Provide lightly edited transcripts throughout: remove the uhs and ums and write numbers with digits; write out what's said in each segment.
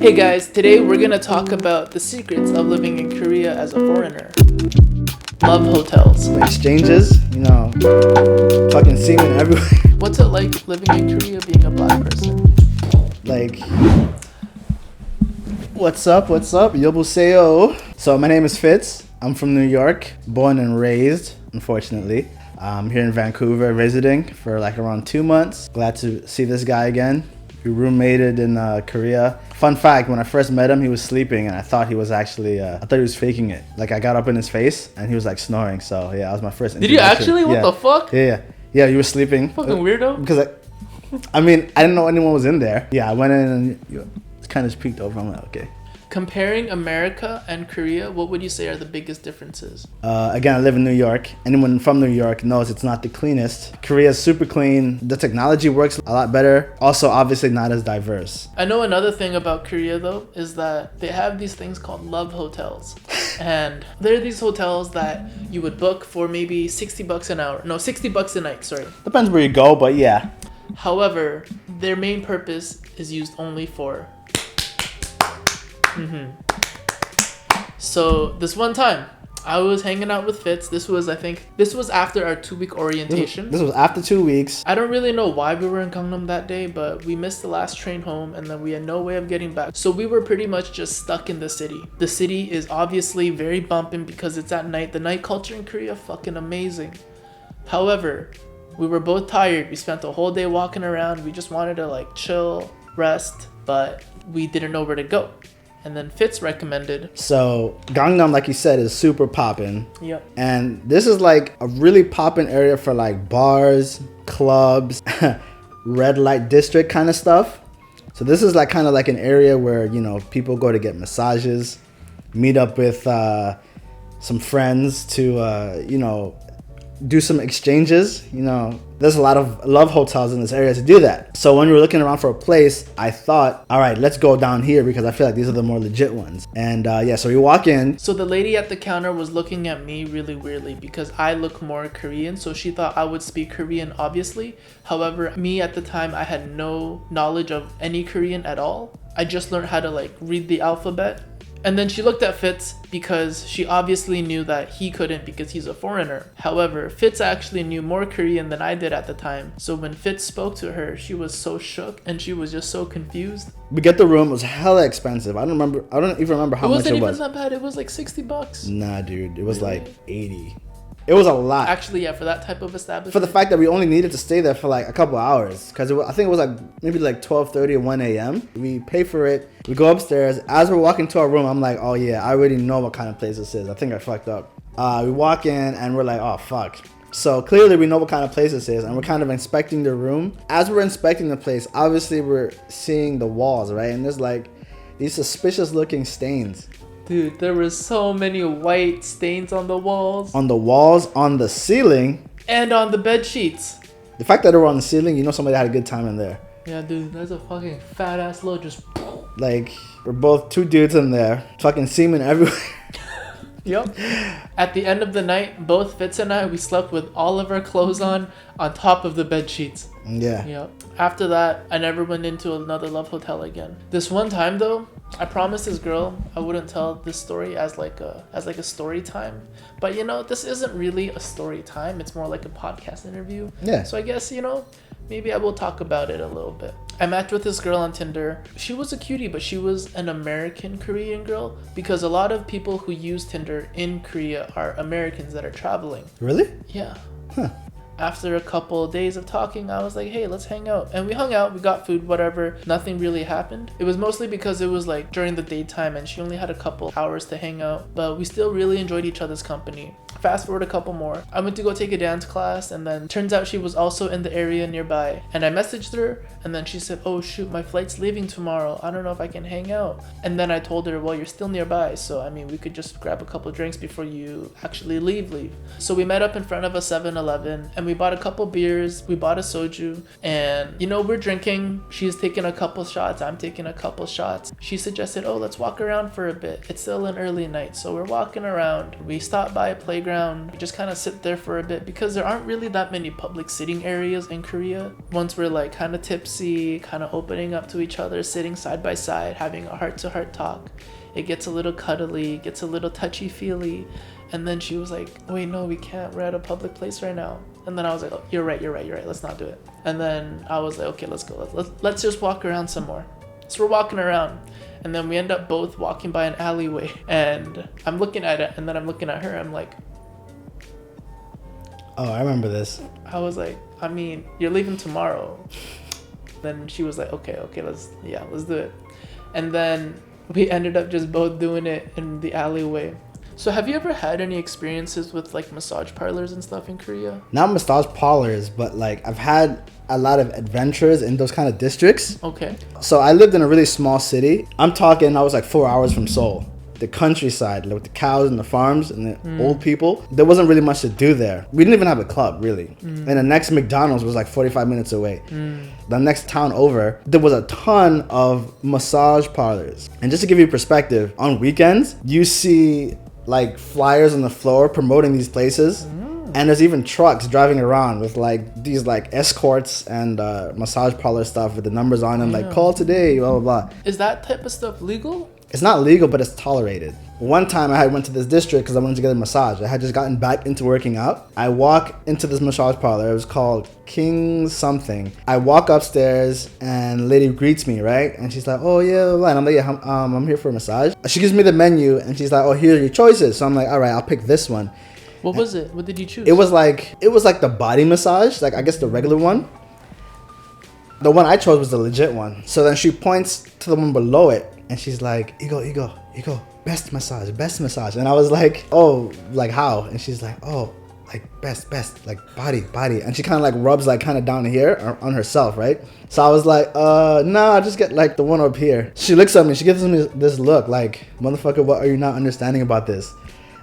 Hey guys, today we're gonna talk about the secrets of living in Korea as a foreigner. Love hotels. Exchanges, fucking semen everywhere. What's it like living in Korea being a black person? Like, what's up? Yobuseo. So my name is Fitz. I'm from New York, born and raised, unfortunately. I'm here in Vancouver visiting for like around 2 months. Glad to see this guy again. We roommated in Korea. Fun fact, when I first met him, he was sleeping and I thought he was actually, I thought he was faking it. Like I got up in his face and he was like snoring. So yeah, that was my first Did you actually? What the fuck? Yeah, you were sleeping. Fucking weirdo. Because I didn't know anyone was in there. Yeah, I went in and you kind of just peeked over. I'm like, okay. Comparing America and Korea, what would you say are the biggest differences? Again, I live in New York. Anyone from New York knows it's not the cleanest. Korea is super clean. The technology works a lot better. Also, obviously not as diverse. I know another thing about Korea though is that they have these things called love hotels. And they're these hotels that you would book for maybe $60 an hour. No, $60 a night, sorry. Depends where you go, but yeah. However, their main purpose is used only for So this one time I was hanging out with Fitz. This was after our 2-week orientation. This was after 2 weeks. I don't really know why we were in Gangnam that day, but we missed the last train home and then we had no way of getting back. So we were pretty much just stuck in the city. The city is obviously very bumping because it's at night. The night culture in Korea, fucking amazing. However, we were both tired. We spent the whole day walking around. We just wanted to like chill, rest, but we didn't know where to go. And then Fitz recommended. So Gangnam, like you said, is super poppin'. Yep. And this is like a really poppin' area for like bars, clubs, red light district kind of stuff. So this is like kind of like an area where, people go to get massages, meet up with some friends to, do some exchanges. There's a lot of love hotels in this area to do that. So when we were looking around for a place, I thought, all right, let's go down here because I feel like these are the more legit ones. And so we walk in. So the lady at the counter was looking at me really weirdly because I look more Korean. So she thought I would speak Korean, obviously. However, me at the time, I had no knowledge of any Korean at all. I just learned how to like read the alphabet. And then she looked at Fitz because she obviously knew that he couldn't because he's a foreigner. However, Fitz actually knew more Korean than I did at the time. So when Fitz spoke to her, she was so shook and she was just so confused. We get the room. It was hella expensive. I don't even remember how much it was. It wasn't even that bad. It was like $60. Nah, dude. It was like 80. It was a lot. Actually, yeah, for that type of establishment. For the fact that we only needed to stay there for like a couple hours. Because I think it was like maybe like 12:30 or 1 a.m. We pay for it. We go upstairs. As we're walking to our room, I'm like, oh yeah, I already know what kind of place this is. I think I fucked up. We walk in and we're like, oh fuck. So clearly we know what kind of place this is and we're kind of inspecting the room. As we're inspecting the place, obviously we're seeing the walls, right? And there's like these suspicious looking stains. Dude, there were so many white stains on the walls. On the walls, on the ceiling. And on the bed sheets. The fact that they were on the ceiling, somebody had a good time in there. Yeah, dude, that's a fucking fat ass load just... Like, we're both two dudes in there. Fucking semen everywhere. Yep. At the end of the night, both Fitz and I, we slept with all of our clothes on top of the bed sheets. Yeah. Yep. After that, I never went into another love hotel again. This one time though, I promised this girl I wouldn't tell this story as like a story time. But this isn't really a story time. It's more like a podcast interview. Yeah. So I guess, maybe I will talk about it a little bit. I matched with this girl on Tinder. She was a cutie, but she was an American Korean girl because a lot of people who use Tinder in Korea are Americans that are traveling. Really? Yeah. Huh. After a couple of days of talking, I was like, hey, let's hang out. And we hung out, we got food, whatever. Nothing really happened. It was mostly because it was like during the daytime and she only had a couple hours to hang out. But we still really enjoyed each other's company. Fast forward a couple more. I went to go take a dance class and then turns out she was also in the area nearby. And I messaged her and then she said, oh shoot, my flight's leaving tomorrow. I don't know if I can hang out. And then I told her, well, you're still nearby. So, we could just grab a couple drinks before you actually leave. So we met up in front of a 7-Eleven. and we bought a couple beers. We bought a soju, and we're drinking. She's taking a couple shots. I'm taking a couple shots. She suggested, oh, let's walk around for a bit. It's still an early night, so we're walking around. We stop by a playground. We just kind of sit there for a bit because there aren't really that many public sitting areas in Korea. Once we're like kind of tipsy, kind of opening up to each other, sitting side by side, having a heart-to-heart talk, it gets a little cuddly, gets a little touchy-feely. And then she was like, wait, no, we can't. We're at a public place right now. And then I was like, oh, you're right. Let's not do it. And then I was like, okay, let's go. Let's just walk around some more. So we're walking around. And then we end up both walking by an alleyway. And I'm looking at it. And then I'm looking at her. I'm like, oh, I remember this. I was like, I mean, you're leaving tomorrow. Then she was like, okay, let's do it. And then we ended up just both doing it in the alleyway. So have you ever had any experiences with like massage parlors and stuff in Korea? Not massage parlors, but like I've had a lot of adventures in those kind of districts. Okay. So I lived in a really small city. I'm talking, I was like 4 hours from Seoul. The countryside, like with the cows and the farms and the old people. There wasn't really much to do there. We didn't even have a club, really. And the next McDonald's was like 45 minutes away. The next town over, there was a ton of massage parlors. And just to give you perspective, on weekends, you see like flyers on the floor promoting these places. And there's even trucks driving around with like these like escorts and massage parlor stuff with the numbers on them, like call today, blah, blah, blah. Is that type of stuff legal? It's not legal, but it's tolerated. One time I went to this district because I wanted to get a massage. I had just gotten back into working out. I walk into this massage parlor. It was called King something. I walk upstairs and the lady greets me, right? And she's like, oh yeah, and I'm like, yeah, I'm here for a massage. She gives me the menu and she's like, oh, here are your choices. So I'm like, all right, I'll pick this one. What was it? What did you choose? It was like the body massage, like I guess the regular one. The one I chose was the legit one. So then she points to the one below it. And she's like, Ego, best massage. And I was like, oh, like how? And she's like, oh, like best, like body. And she kind of like rubs like kind of down here on herself, right? So I was like, nah, just get like the one up here. She looks at me, she gives me this look like, motherfucker, what are you not understanding about this?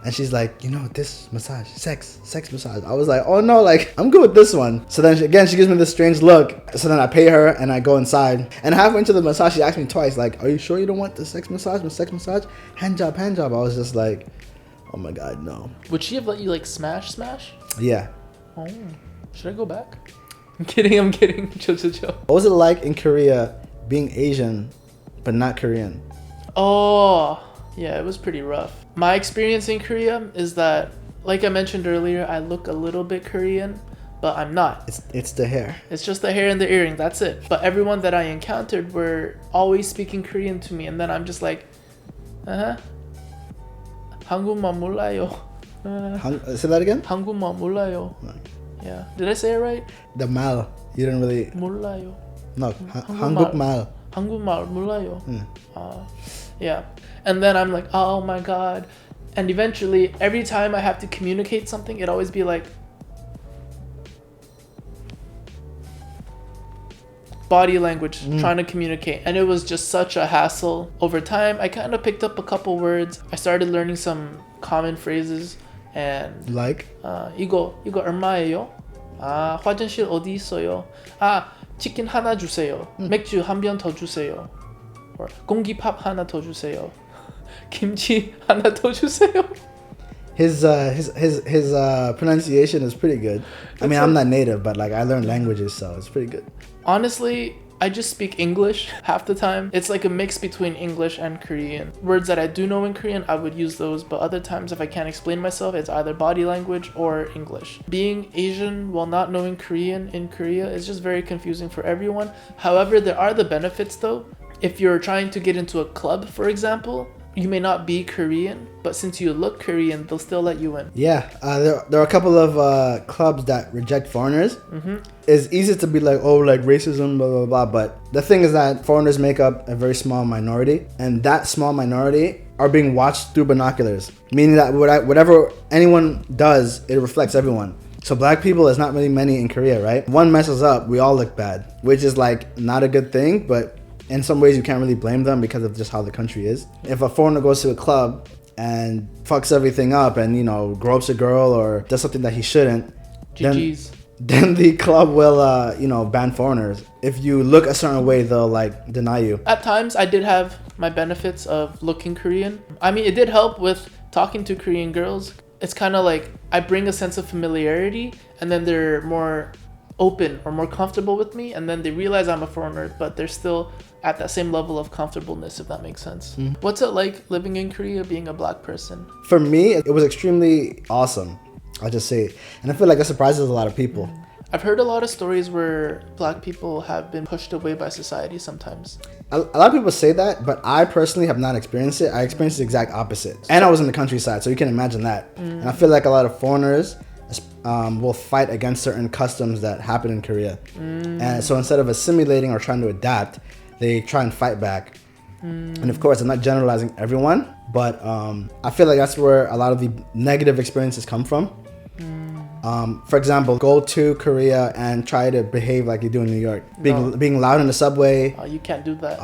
And she's like, this massage, sex massage. I was like, oh no, like I'm good with this one. So then she gives me this strange look. So then I pay her and I go inside. And halfway into the massage, she asked me twice, like, are you sure you don't want the sex massage? Hand job. I was just like, oh my God, no. Would she have let you like smash? Yeah. Oh, should I go back? I'm kidding. Chill. What was it like in Korea being Asian, but not Korean? Oh, yeah, it was pretty rough. My experience in Korea is that, like I mentioned earlier, I look a little bit Korean, but I'm not. It's the hair. It's just the hair and the earring, that's it. But everyone that I encountered were always speaking Korean to me, and then I'm just like, 한국말 몰라요. Say that again? 한국말 몰라요. Yeah. Did I say it right? The mal. You didn't really... 몰라요. No, 한국말. 한국말 몰라요. Yeah. And then I'm like, oh my God. And eventually, every time I have to communicate something, it'd always be like, body language, trying to communicate. And it was just such a hassle. Over time, I kind of picked up a couple words. I started learning some common phrases. And like? 이거 얼마예요? 화장실 어디 있어요? 치킨 하나 주세요. 맥주 한 병 더 주세요. Or 공기밥 하나 더 주세요. 김치 하나 더 주세요. His pronunciation is pretty good. I mean, I'm not native, but like I learned languages, so it's pretty good. Honestly, I just speak English half the time. It's like a mix between English and Korean. Words that I do know in Korean, I would use those, but other times if I can't explain myself, it's either body language or English. Being Asian while not knowing Korean in Korea is just very confusing for everyone. However, there are the benefits though. If you're trying to get into a club, for example, you may not be Korean, but since you look Korean, they'll still let you in. Yeah, there are a couple of clubs that reject foreigners. It's easy to be like, oh, like racism, blah, blah, blah. But the thing is that foreigners make up a very small minority. And that small minority are being watched through binoculars. Meaning that whatever anyone does, it reflects everyone. So black people, there's not really many in Korea, right? One messes up, we all look bad. Which is like not a good thing, but in some ways you can't really blame them because of just how the country is. If a foreigner goes to a club and fucks everything up and, gropes a girl or does something that he shouldn't, GG's. then the club will, ban foreigners. If you look a certain way, they'll like deny you. At times, I did have my benefits of looking Korean. I mean, it did help with talking to Korean girls. It's kind of like I bring a sense of familiarity, and then they're more open or more comfortable with me, and then they realize I'm a foreigner, but they're still at that same level of comfortableness, if that makes sense. What's it like living in Korea, being a black person? For me, it was extremely awesome. I'll just say it. And I feel like that surprises a lot of people. I've heard a lot of stories where black people have been pushed away by society sometimes. A lot of people say that, but I personally have not experienced it. I experienced the exact opposite. And I was in the countryside, so you can imagine that. And I feel like a lot of foreigners will fight against certain customs that happen in Korea. And so instead of assimilating or trying to adapt, they try and fight back. And of course, I'm not generalizing everyone, but I feel like that's where a lot of the negative experiences come from. For example, go to Korea and try to behave like you do in New York. Being loud in the subway. You can't do that.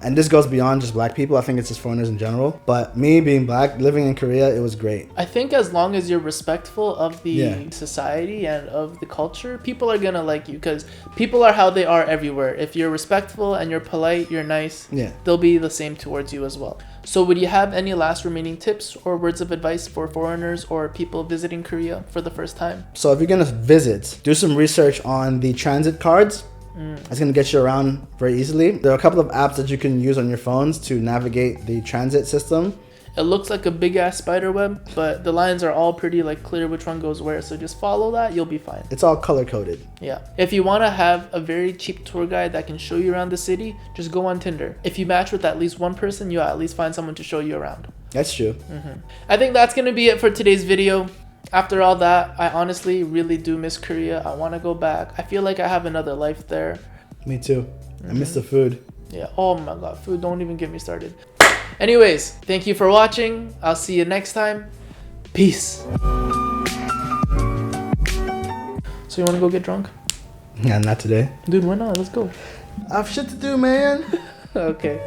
And this goes beyond just black people. I think it's just foreigners in general. But me being black, living in Korea, it was great. I think as long as you're respectful of the society and of the culture, people are gonna like you, because people are how they are everywhere. If you're respectful and you're polite, you're nice, they'll be the same towards you as well. So would you have any last remaining tips or words of advice for foreigners or people visiting Korea for the first time? So if you're gonna visit, do some research on the transit cards. It's gonna get you around very easily. There are a couple of apps that you can use on your phones to navigate the transit system. It looks like a big ass spider web, but the lines are all pretty like clear which one goes where, so just follow that, you'll be fine. It's all color coded. Yeah. If you want to have a very cheap tour guide that can show you around the city, just go on Tinder. If you match with at least one person, you'll at least find someone to show you around. That's true. I think that's gonna be it for today's video. After all that, I honestly really do miss Korea. I want to go back. I feel like I have another life there. Me too. I miss the food. Yeah. Oh my god, food, don't even get me started. Anyways, thank you for watching. I'll see you next time. Peace. So you want to go get drunk? Yeah, not today. Dude, why not? Let's go. I have shit to do, man. Okay.